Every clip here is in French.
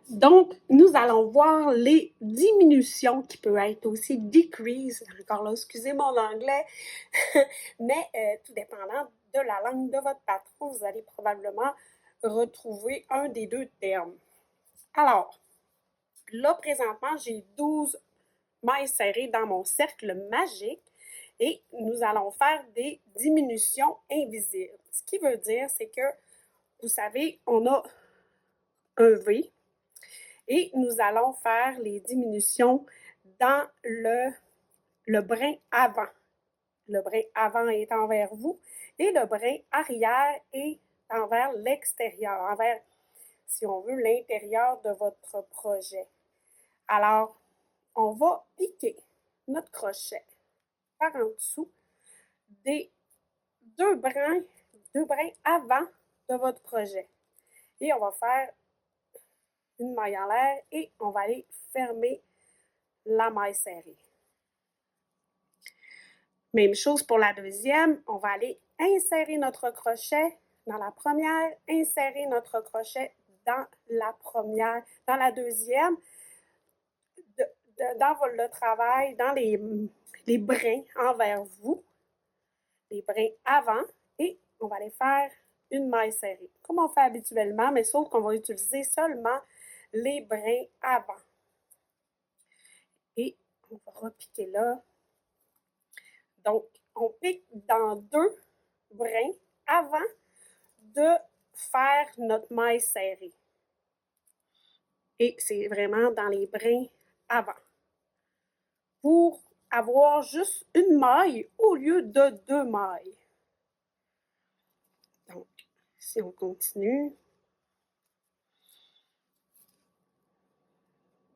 Donc, nous allons voir les diminutions qui peuvent être aussi decrease. Encore là, excusez mon anglais, mais tout dépendant de la langue de votre patron, vous allez probablement retrouver un des deux termes. Alors, là, présentement, j'ai 12 mailles serrées dans mon cercle magique et nous allons faire des diminutions invisibles. Ce qui veut dire, c'est que, vous savez, on a un V et nous allons faire les diminutions dans le brin avant. Le brin avant est envers vous et le brin arrière est envers l'extérieur, envers, si on veut, l'intérieur de votre projet. Alors, on va piquer notre crochet par en dessous des deux brins avant de votre projet. Et on va faire une maille en l'air et on va aller fermer la maille serrée. Même chose pour la deuxième, on va aller insérer notre crochet dans la première, insérer notre crochet dans la deuxième, dans le travail, dans les brins envers vous, les brins avant, et on va aller faire une maille serrée, comme on fait habituellement, mais sauf qu'on va utiliser seulement les brins avant. Et on va repiquer là. Donc, on pique dans deux brins avant de faire notre maille serrée. Et c'est vraiment dans les brins avant. Pour avoir juste une maille au lieu de deux mailles. Donc, si on continue,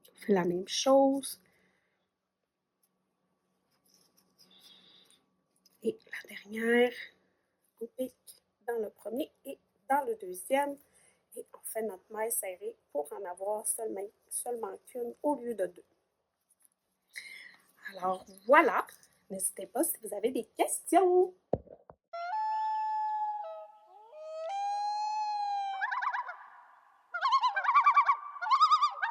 on fait la même chose. Et la dernière, on pique dans le premier et dans le deuxième. Et on fait notre maille serrée pour en avoir seulement qu'une au lieu de deux. Alors voilà, n'hésitez pas si vous avez des questions.